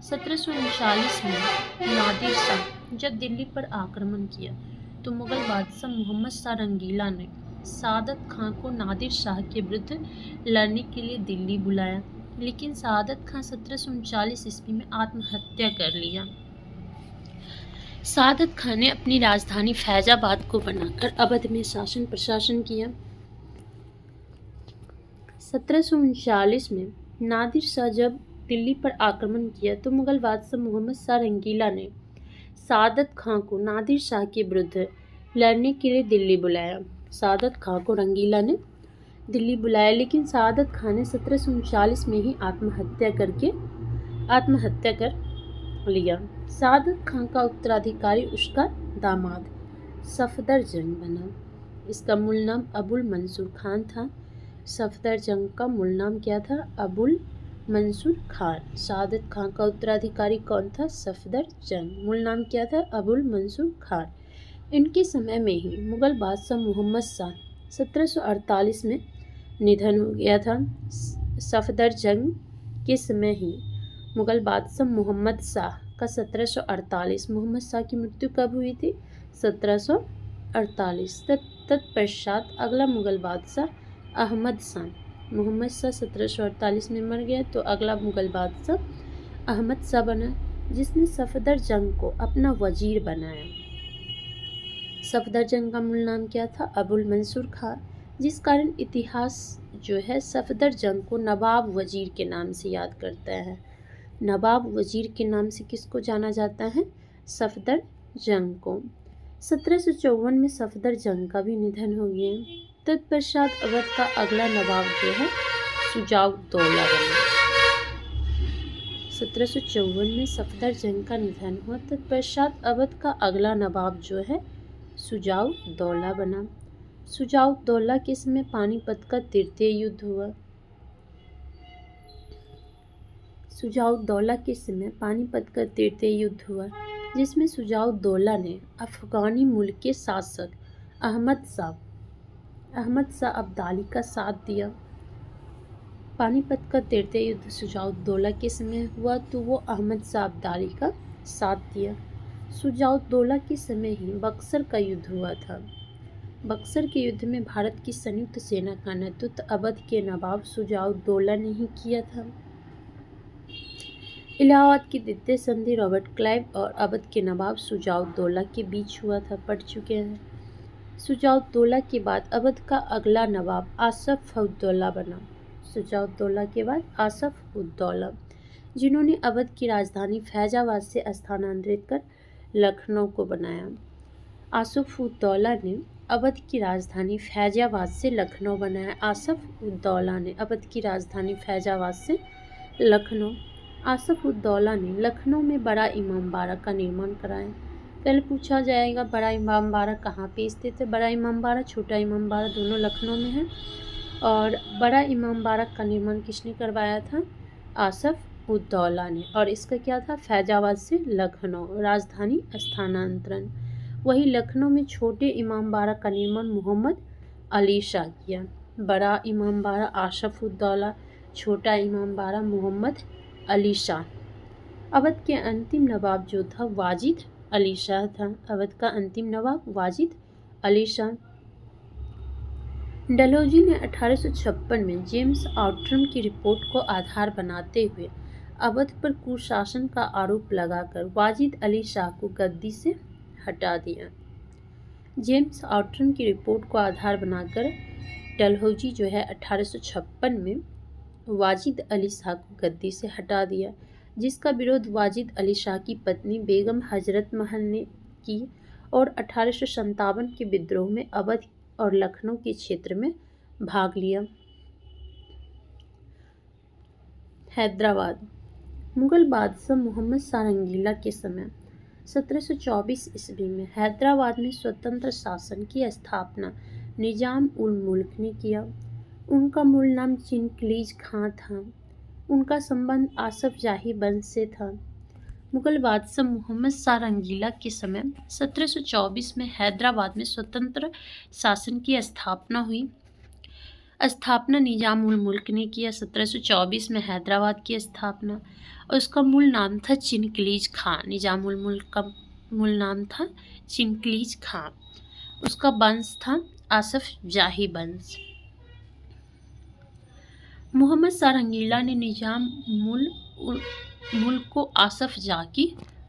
1739 में नादिर शाह जब दिल्ली पर आक्रमण किया तो मुगल बादशाह मोहम्मद शाह रंगीला ने सादत खान को नादिर शाह के विरुद्ध लड़ने के लिए दिल्ली बुलाया, लेकिन सादत खान 1739 ईस्वी में आत्महत्या कर लिया। सादत खान ने अपनी राजधानी फैजाबाद को बनाकर अवध में शासन प्रशासन किया। 1739 में नादिर शाह जब दिल्ली पर आक्रमण किया तो मुगल बादशाह मोहम्मद शाह रंगीला ने सादत खां को नादिर शाह के विरुद्ध लड़ने के लिए दिल्ली बुलाया। सादत खां को रंगीला ने दिल्ली बुलाया, लेकिन सादत खां ने 1739 में ही आत्महत्या कर लिया। सादत खां का उत्तराधिकारी उसका दामाद सफदरजंग बना। इसका मूल नाम अबुल मंसूर खान था। सफदरजंग का मूल नाम क्या था? अबुल मंसूर खान। सादत खां का उत्तराधिकारी कौन था? सफदरजंग। मूल नाम क्या था? अबुल मंसूर खान। इनके समय में ही मुगल बादशाह मोहम्मद शाह 1748 में निधन हो गया था। सफदरजंग के समय ही मुगल बादशाह मोहम्मद शाह का 1748। मोहम्मद शाह की मृत्यु कब हुई थी? 1748। तत्पश्चात अगला मुगल बादशाह अहमद शाह। मोहम्मद शाह 1748 में मर गया तो अगला मुगल बादशाह अहमद शाह बना, जिसने सफदरजंग को अपना वजीर बनाया। सफदरजंग का मूल नाम क्या था? अबुल मंसूर खान, जिस कारण इतिहास जो है सफदरजंग को नवाब वजीर के नाम से याद करता है। नवाब वजीर के नाम से किसको जाना जाता है? सफदरजंग को। 1754 में सफदरजंग का भी निधन हो गया। तत्पश्चात अवध का अगला नवाब जो है शुजाउद्दौला बना। 1754 में सफदरजंग का निधन हुआ। तत्पश्चात अवध का अगला नवाब जो है शुजाउद्दौला बना। शुजाउद्दौला के समय पानीपत का तृतीय युद्ध हुआ। शुजाउद्दौला के समय पानीपत का तृतीय युद्ध हुआ, जिसमें शुजाउद्दौला ने अफगानी मुल्क के शासक अहमद शाह अब्दाली का साथ दिया। पानीपत का तृतीय युद्ध शुजाउद्दौला के समय हुआ तो वो अहमद शाह अब्दाली का साथ दिया। शुजाउद्दौला के समय ही बक्सर का युद्ध हुआ था। बक्सर के युद्ध में भारत की संयुक्त सेना का नेतृत्व अवध के नवाब शुजाउद्दौला ने ही किया था। इलाहाबाद की द्वितीय संधि रॉबर्ट क्लाइव और अवध के नवाब शुजाउद्दौला के बीच हुआ था, पढ़ चुके हैं। शुजाउद्दौला के बाद अवध का अगला नवाब आसफ उद्दौला बना। शुजाउद्दौला के बाद आसफ उद्दौला, जिन्होंने अवध की राजधानी फैजाबाद से स्थानांतरित कर लखनऊ को बनाया। आसफ उद्दौला ने अवध की राजधानी फैजाबाद से लखनऊ बनाया। आसफ उद्दौला ने अवध की राजधानी फैजाबाद से लखनऊ। आसफ उद्दौला ने लखनऊ में बड़ा इमामबाड़ा का निर्माण कराया। पहले पूछा जाएगा बड़ा इमामबाड़ा कहाँ पे स्थित है? बड़ा इमामबाड़ा, छोटा इमामबाड़ा दोनों लखनऊ में है। और बड़ा इमामबाड़ा का निर्माण किसने करवाया था? आसफ उद्दौला ने। और इसका क्या था? फैजाबाद से लखनऊ, राजधानी स्थानांतरण। वही लखनऊ में छोटे इमामबाड़ा का निर्माण मोहम्मद अली शाह किया। बड़ा इमामबाड़ा आसफ उद्दौला, छोटा इमामबाड़ा मोहम्मद अली शाह। अवध के अंतिम नवाब जो था वाजिद अली शाह था। अवध का अंतिम नवाब वाजिद अली शाह। डलहौजी ने 1856 में जेम्स आउट्रम की रिपोर्ट को आधार बनाते हुए अवध पर कुशासन का आरोप लगाकर वाजिद अली शाह को गद्दी से हटा दिया। जेम्स आउट्रम की रिपोर्ट को आधार बनाकर डलहौजी जो है 1856 में वाजिद अली शाह को गद्दी से हटा दिया, जिसका विरोध वाजिद अली शाह की पत्नी बेगम हजरत महल ने की और 1857 के विद्रोह में अवध और लखनऊ के क्षेत्र में भाग लिया। हैदराबाद। मुगल बादशाह मोहम्मद शाह रंगीला के समय 1724 ईस्वी में हैदराबाद में स्वतंत्र शासन की स्थापना निजाम उल मुल्क ने किया। उनका मूल नाम चिनकलीज खां था। उनका संबंध आसफ जाही वंश से था। मुगल बादशाह मोहम्मद शाह रंगीला के समय 1724 में हैदराबाद में स्वतंत्र शासन की स्थापना हुई। स्थापना निजाम उल मुल्क ने किया। 1724 में हैदराबाद की स्थापना, और उसका मूल नाम था चिनकलीज खां। निजाम उल मुल्क का मूल नाम था चिनकलीज खां। उसका वंश था आसफ जाही वंश। मोहम्मद शाह रंगीला ने निजाम मुल्क को आसफ जाह की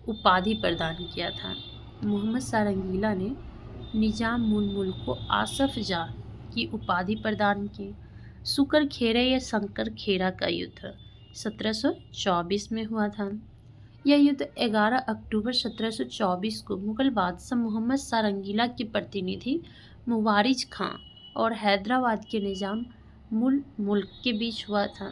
उपाधि प्रदान किया था। मोहम्मद शाह रंगीला ने निजाम उल मुल्क को आसफ जाह की उपाधि प्रदान की। सुकर खेरा या शंकर खेरा का युद्ध 1724 में हुआ था। यह युद्ध 11 अक्टूबर 1724 को मुगल बादशाह मोहम्मद शाह रंगीला के प्रतिनिधि मुवारिज खां और हैदराबाद के निजाम उल मुल्क के बीच हुआ था।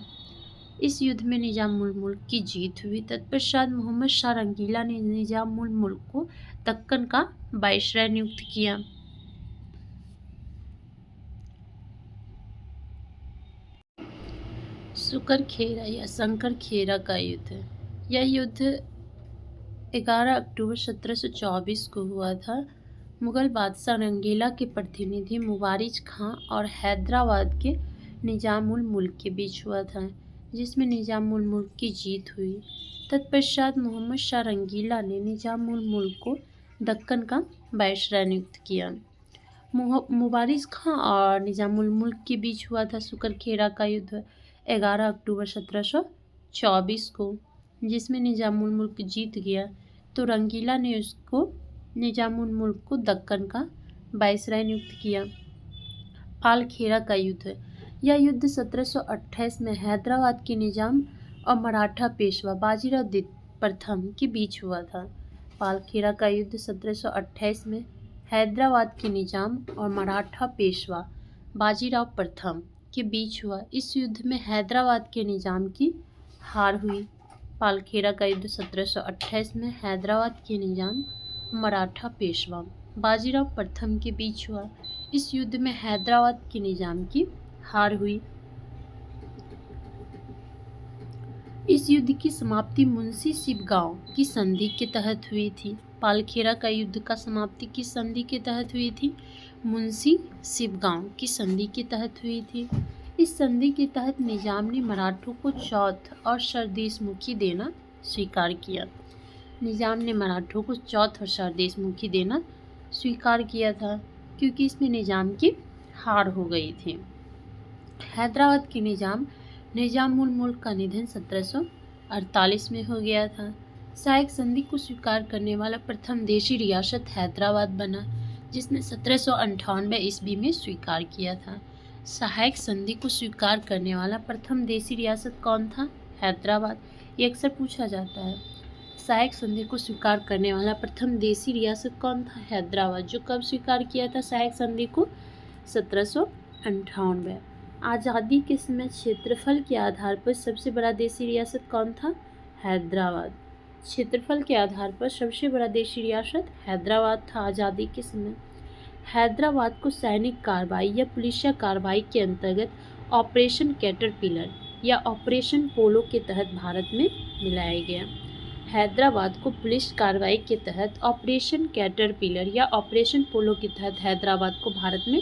इस युद्ध में निजाम उल मुल्क की जीत हुई। तत्पश्चात मोहम्मद शाह रंगीला ने निजाम उल मुल्क को दक्कन का वाइसराय नियुक्त किया। सुकरखेरा या शंकरखेरा का युद्ध। यह युद्ध 11 अक्टूबर 1724 को हुआ था। मुगल बादशाह रंगीला के प्रतिनिधि मुवारिज खां और हैदराबाद के निजाम उल मुल्क के बीच हुआ था, जिसमें निजाम उल मुल्क की जीत हुई। तत्पश्चात मोहम्मद शाह रंगीला ने निजाम उल मुल्क को दक्कन का वाइसराय नियुक्त किया। मुवारिज खां और निजाम उल मुल्क के बीच हुआ था सुकरखेरा का युद्ध 11 अक्टूबर 1724 को, जिसमें निजाम उल मुल्क जीत गया, तो रंगीला ने उसको निजाम उल मुल्क को दक्कन का वाइसराय नियुक्त किया। पालखेरा का युद्ध। यह युद्ध 1728 में हैदराबाद के निजाम और मराठा पेशवा बाजीराव प्रथम के बीच हुआ था। पालखेरा का युद्ध 1728 में हैदराबाद के निजाम और मराठा पेशवा बाजीराव प्रथम के बीच हुआ। इस युद्ध में हैदराबाद के निजाम की हार हुई। पालखेरा का युद्ध 1728 में हैदराबाद के निजाम मराठा पेशवा बाजीराव प्रथम के बीच हुआ। इस युद्ध में हैदराबाद के निजाम की हार हुई। इस युद्ध की समाप्ति मुंशी शिवगांव की संधि के तहत हुई थी। पालखेरा का युद्ध का समाप्ति किस संधि के तहत हुई थी? मुंशी शिवगांव की संधि के तहत हुई थी। इस संधि के तहत निजाम ने मराठों को चौथ और सरदेशमुखी देना स्वीकार किया। निजाम ने मराठों को चौथ और सरदेशमुखी देना स्वीकार किया था, क्योंकि इसमें निजाम की हार हो गई थी। हैदराबाद के निजाम उल मुल्क का निधन 1748 में हो गया था। सहायक संधि को स्वीकार करने वाला प्रथम देशी रियासत हैदराबाद बना, जिसने 1798 ईस्वी में स्वीकार किया था। सहायक संधि को स्वीकार करने वाला प्रथम देशी रियासत कौन था? हैदराबाद। ये अक्सर पूछा जाता है। सहायक संधि को स्वीकार करने वाला प्रथम देशी रियासत कौन था? हैदराबाद। जो कब स्वीकार किया था सहायक संधि को? 1798। आज़ादी के समय क्षेत्रफल के आधार पर सबसे बड़ा देशी रियासत कौन था? हैदराबाद। क्षेत्रफल के आधार पर सबसे बड़ा देशी रियासत हैदराबाद था आज़ादी के समय। हैदराबाद को सैनिक कार्रवाई या पुलिसिया कार्रवाई के अंतर्गत ऑपरेशन कैटरपिलर या ऑपरेशन पोलो के तहत भारत में मिलाया गया। हैदराबाद को पुलिस कार्रवाई के तहत ऑपरेशन कैटरपिलर या ऑपरेशन पोलो के तहत हैदराबाद को भारत में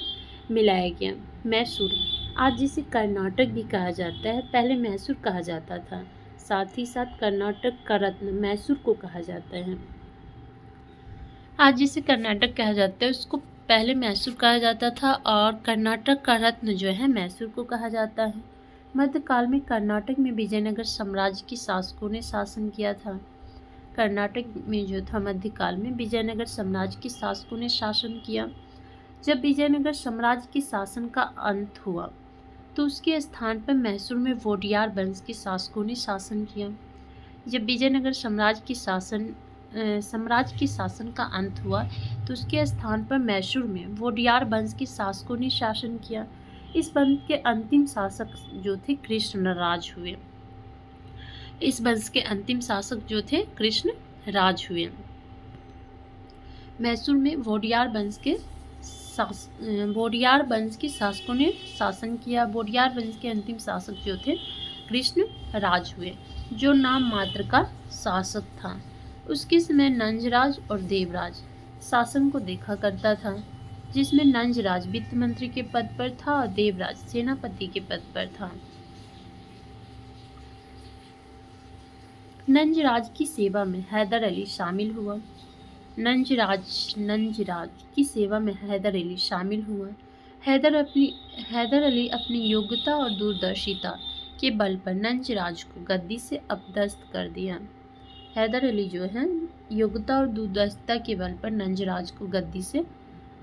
मिलाया गया। मैसूर, आज जिसे कर्नाटक भी कहा जाता है, पहले मैसूर कहा जाता था। साथ ही साथ कर्नाटक का रत्न मैसूर को कहा जाता है। आज जिसे कर्नाटक कहा जाता है उसको पहले मैसूर कहा जाता था, और कर्नाटक का रत्न जो है मैसूर को कहा जाता है। मध्यकाल में कर्नाटक में विजयनगर साम्राज्य के शासकों ने शासन किया था। कर्नाटक में जो था मध्यकाल में विजयनगर साम्राज्य के शासकों ने शासन किया। जब विजयनगर साम्राज्य के शासन का अंत हुआ तो उसके स्थान पर मैसूर में वोडियार वंश के शासकों ने शासन किया। जब विजयनगर साम्राज्य के शासन का अंत हुआ तो उसके स्थान पर मैसूर में वोडियार वंश के शासकों ने शासन किया। इस वंश के अंतिम शासक जो थे कृष्णराज हुए। मैसूर में वोडियार वंश के शासकों ने शासन किया। वोडियार वंश के अंतिम शासक जो थे कृष्णराज हुए, जो नाम मात्र का शासक था। उसके समय नंजराज और देवराज शासन को देखा करता था, जिसमें नंजराज वित्त मंत्री के पद पर था और देवराज सेनापति के पद पर था। नंजराज की सेवा में हैदर अली शामिल हुआ। हैदर अली अपनी योग्यता और दूरदर्शिता के बल पर नंजराज को गद्दी से अपदस्थ कर दिया। हैदर अली जो है योग्यता और दूरदर्शिता के बल पर नंजराज को गद्दी से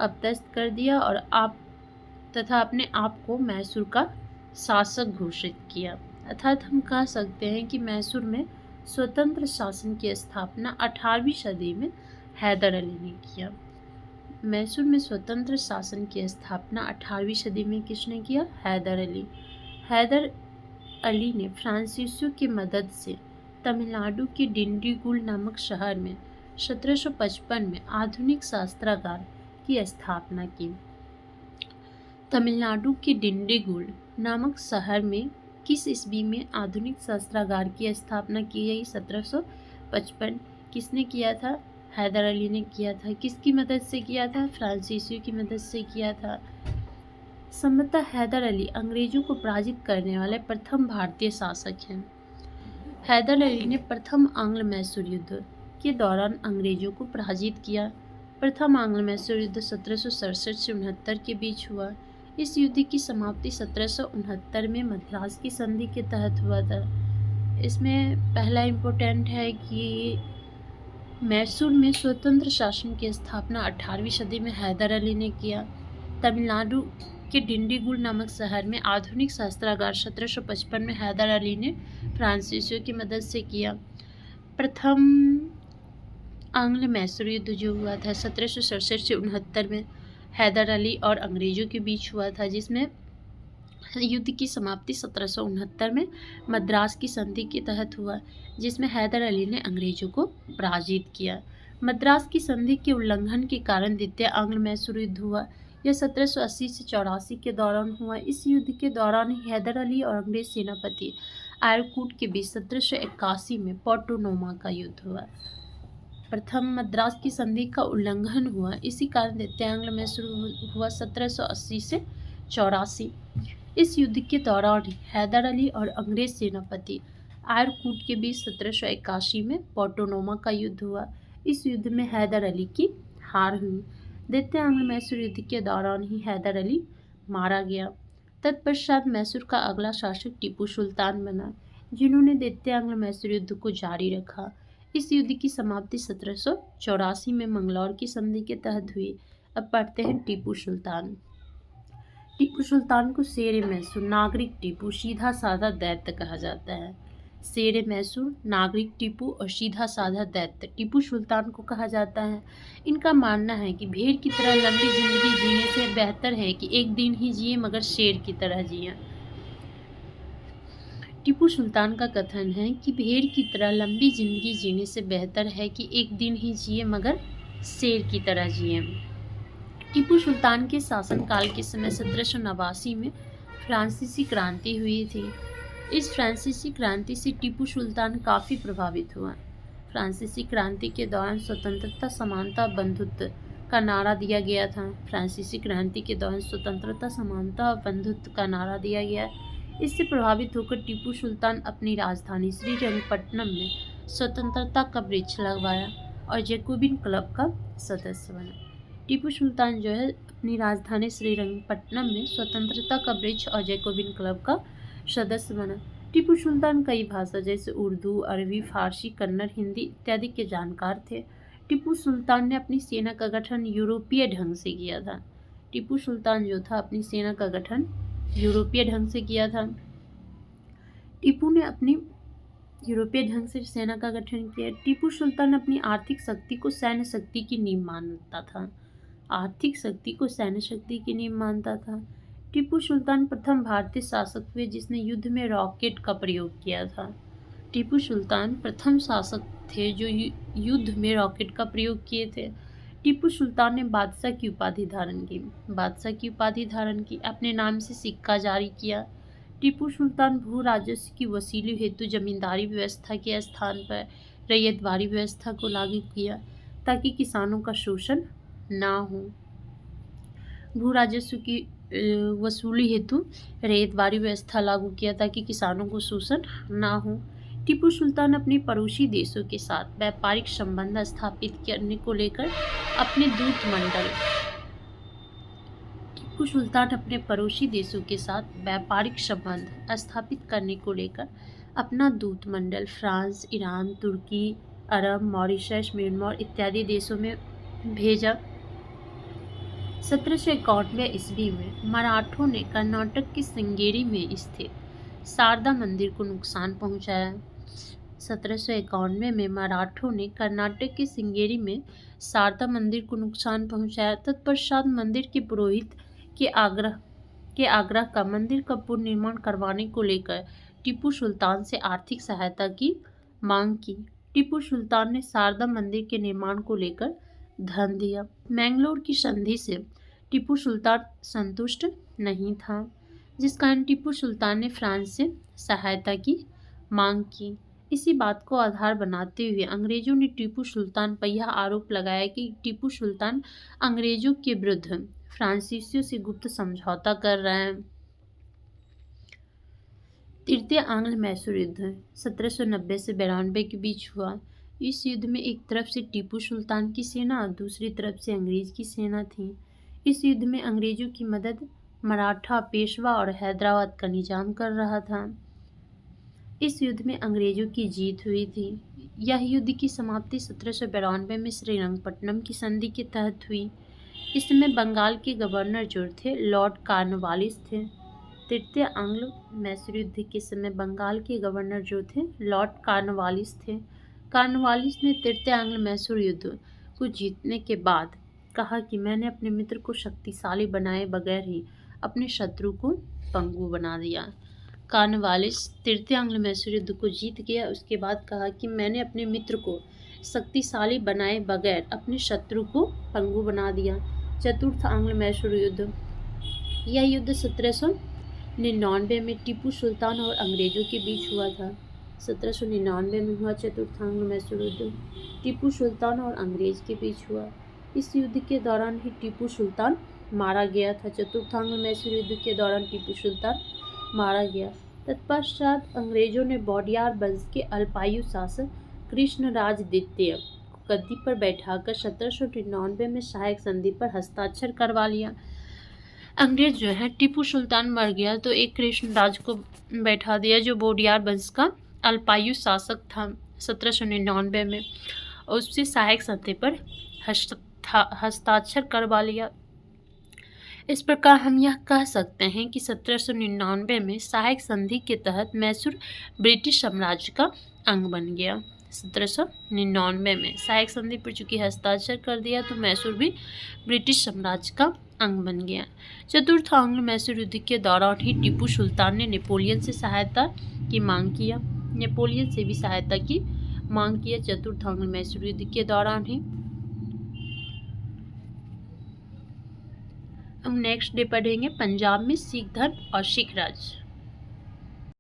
अपदस्थ कर दिया और अपने आप को मैसूर का शासक घोषित किया। अर्थात हम कह सकते हैं कि मैसूर में स्वतंत्र शासन की स्थापना 18वीं सदी में हैदर अली ने किया। मैसूर में स्वतंत्र शासन की स्थापना 18वीं सदी में किसने किया? हैदर अली। हैदर अली ने फ्रांसीसियों की मदद से तमिलनाडु के डिंडीगुल नामक शहर में 1755 में आधुनिक शास्त्रागार की स्थापना की। तमिलनाडु के डिंडीगुल नामक शहर में किस ईस्वी में आधुनिक शास्त्रागार की स्थापना की गई? 1755। किसने किया था? हैदर अली ने किया था। किसकी मदद से किया था? फ्रांसीसियों की मदद से किया था। संभवतः हैदर अली अंग्रेजों को पराजित करने वाले प्रथम भारतीय शासक हैं। हैदर अली ने प्रथम आंग्ल मैसूर युद्ध के दौरान अंग्रेजों को पराजित किया। प्रथम आंग्ल मैसूर युद्ध 1767 से 69 के बीच हुआ। इस युद्ध की समाप्ति 1769 में मद्रास की संधि के तहत हुआ था। इसमें पहला इम्पोर्टेंट है कि मैसूर में स्वतंत्र शासन की स्थापना 18वीं सदी में हैदर अली ने किया। तमिलनाडु के डिंडीगुल नामक शहर में आधुनिक शास्त्रागार 1755 में हैदर अली ने फ्रांसीसियों की मदद से किया। प्रथम आंग्ल मैसूर युद्ध जो हुआ था 1767 से 69 में हैदर अली और अंग्रेजों के बीच हुआ था, जिसमें युद्ध की समाप्ति 1769 में मद्रास की संधि के तहत हुआ, जिसमें हैदर अली ने अंग्रेजों को पराजित किया। मद्रास की संधि के उल्लंघन के कारण द्वितीय आंग्ल मैसूर युद्ध हुआ। यह 1780 से 84 के दौरान हुआ। इस युद्ध के दौरान ही हैदर अली और अंग्रेज सेनापति आयरकूट के बीच 1781 में पोर्टोनोमा का युद्ध हुआ। प्रथम मद्रास की संधि का उल्लंघन हुआ, इसी कारण द्वितीय आंग्ल मैसूर हुआ 1780 से 84। इस युद्ध के दौरान हैदर अली और अंग्रेज सेनापति आयरकूट के बीच 1781 में पोर्टोनोमा का युद्ध हुआ। इस युद्ध में हैदर अली की हार हुई। द्वितीय आंग्ल मैसूर युद्ध के दौरान ही हैदर अली मारा गया। तत्पश्चात मैसूर का अगला शासक टीपू सुल्तान बना, जिन्होंने द्वितीय आंग्ल मैसूर युद्ध को जारी रखा। इस युद्ध की समाप्ति 1784 में मंगलौर की संधि के तहत हुई। अब पढ़ते हैं टीपू सुल्तान। टीपू सुल्तान को शेर मैसूर, नागरिक टीपू, सीधा साधा दैत्य कहा जाता है। शेर मैसूर, नागरिक टीपू और सीधा साधा दैत्य टीपू सुल्तान को कहा जाता है। इनका मानना है कि भेड़ की तरह लंबी जिंदगी जीने से बेहतर है कि एक दिन ही जिए मगर शेर की तरह जिए। टीपू सुल्तान का कथन है कि भेड़ की तरह लंबी जिंदगी जीने से बेहतर है कि एक दिन ही जिए मगर शेर की तरह जिए। टीपू सुल्तान के शासनकाल के समय 1789 में फ्रांसीसी क्रांति हुई थी। इस फ्रांसीसी क्रांति से टीपू सुल्तान काफ़ी प्रभावित हुआ। फ्रांसीसी क्रांति के दौरान स्वतंत्रता, समानता, बंधुत्व का नारा दिया गया था। फ्रांसीसी क्रांति के दौरान स्वतंत्रता, समानता और बंधुत्व का नारा दिया गया। इससे प्रभावित होकर टीपू सुल्तान अपनी राजधानी श्रीरंगपट्टनम में स्वतंत्रता का वृक्ष लगवाया और जैकोबिन क्लब का सदस्य बना। टीपू सुल्तान जो है अपनी राजधानी श्रीरंगपट्टनम में स्वतंत्रता का वृक्ष और जैकोबिन क्लब का सदस्य बना। टीपू सुल्तान कई भाषा जैसे उर्दू, अरबी, फारसी, कन्नड़, हिंदी इत्यादि के जानकार थे। टीपू सुल्तान ने अपनी सेना का गठन यूरोपीय ढंग से किया था। टीपू सुल्तान जो था अपनी सेना का गठन यूरोपीय ढंग से किया था। टीपू ने अपनी यूरोपीय ढंग से सेना का गठन किया। टीपू सुल्तान अपनी आर्थिक शक्ति को सैन्य शक्ति की नींव मानता था। आर्थिक शक्ति को सैन्य शक्ति की नींव मानता था। टीपू सुल्तान प्रथम भारतीय शासक हुए जिसने युद्ध में रॉकेट का प्रयोग किया था। टीपू सुल्तान प्रथम शासक थे जो युद्ध में रॉकेट का प्रयोग किए थे। टीपू सुल्तान ने बादशाह की उपाधि धारण की। बादशाह की उपाधि धारण की, अपने नाम से सिक्का जारी किया। टीपू सुल्तान भू राजस्व की वसूली हेतु जमींदारी व्यवस्था के स्थान पर रैयतवाड़ी व्यवस्था को लागू किया ताकि किसानों का शोषण ना हो। भू राजस्व की वसूली हेतु रैयतवाड़ी व्यवस्था लागू किया ताकि किसानों को शोषण ना हो। टीपू सुल्तान अपने पड़ोसी देशों के साथ व्यापारिक संबंध स्थापित करने को लेकर अपने दूत मंडल टीपू सुल्तान अपने पड़ोसी देशों के साथ व्यापारिक संबंध स्थापित करने को लेकर अपना दूत मंडल फ्रांस, ईरान, तुर्की, अरब, मॉरिशस, म्यांमार इत्यादि देशों में भेजा। 1791 ईस्वी में मराठों ने कर्नाटक के श्रृंगेरी में स्थित शारदा मंदिर को नुकसान पहुंचाया। 1791 में मराठों ने कर्नाटक के श्रृंगेरी में शारदा मंदिर को नुकसान पहुंचाया। तत्पश्चात मंदिर के पुरोहित के आग्रह का मंदिर का पुनर्निर्माण करवाने को लेकर टीपू सुल्तान से आर्थिक सहायता की मांग की। टीपू सुल्तान ने शारदा मंदिर के निर्माण को लेकर धन दिया। मैंगलोर की संधि से टीपू सुल्तान संतुष्ट नहीं था, जिस कारण टीपू सुल्तान ने फ्रांस से सहायता की मांग की। इसी बात को आधार बनाते हुए अंग्रेजों ने टीपू सुल्तान पर यह आरोप लगाया कि टीपू सुल्तान अंग्रेजों के विरुद्ध फ्रांसीसियों से गुप्त समझौता कर रहे हैं। तृतीय आंग्ल मैसूर युद्ध 1790 से 92 के बीच हुआ। इस युद्ध में एक तरफ से टीपू सुल्तान की सेना और दूसरी तरफ से अंग्रेज की सेना थी। इस युद्ध में अंग्रेजों की मदद मराठा, पेशवा और हैदराबाद का निजाम कर रहा था। इस युद्ध में अंग्रेजों की जीत हुई थी। यह युद्ध की समाप्ति 1792 में श्रीरंगपट्टनम की संधि के तहत हुई। इस समय बंगाल के गवर्नर जो थे लॉर्ड कॉर्नवालिस थे। तृतीय आंग्लो मैसूर युद्ध के समय बंगाल के गवर्नर जो थे लॉर्ड कॉर्नवालिस थे। कॉर्नवालिस ने तृतीय आंग्ल मैसूर युद्ध को जीतने के बाद कहा कि मैंने अपने मित्र को शक्तिशाली बनाए बगैर ही अपने शत्रु को पंगु बना दिया। कॉर्नवालिस तृतीय आंग्ल मैसूर युद्ध को जीत गया। उसके बाद कहा कि मैंने अपने मित्र को शक्तिशाली बनाए बगैर अपने शत्रु को पंगु बना दिया। चतुर्थ आंग्ल मैसूर युद्ध। यह युद्ध 1799 में टीपू सुल्तान और अंग्रेजों के बीच हुआ था। 1799 में हुआ चतुर्थ आंग्ल मैसूर युद्ध। टीपू सुल्तान और अंग्रेज के बीच हुआ। इस युद्ध के दौरान ही टीपू सुल्तान मारा गया था। चतुर्थ आंग्ल मैसूर युद्ध के दौरान टीपू सुल्तान मारा गया। तत्पश्चात अंग्रेजों ने बौडियार वंश के अल्पायु शासक कृष्णराज द्वितीय को गद्दी पर बैठाकर 1799 में सहायक संधि पर हस्ताक्षर करवा लिया। अंग्रेज जो है टीपू सुल्तान मर गया तो एक कृष्णराज को बैठा दिया जो बौडियार वंश का अल्पायु शासक था 1799 में, और उससे सहायक संधि पर हस्ताक्षर करवा लिया। इस प्रकार हम यह कह सकते हैं कि 1799 में सहायक संधि के तहत मैसूर ब्रिटिश साम्राज्य का अंग बन गया। 1799 में सहायक संधि पर चूंकि हस्ताक्षर कर दिया तो मैसूर भी ब्रिटिश साम्राज्य का अंग बन गया। चतुर्थ आंग्ल मैसूर युद्ध के दौरान ही टीपू सुल्तान ने नेपोलियन से सहायता की मांग किया। नेपोलियन से भी सहायता की मांग किया चतुर्थ आंग्ल मैसूर युद्ध के दौरान ही। हम नेक्स्ट डे पढ़ेंगे पंजाब में सिख धर्म और सिख राज।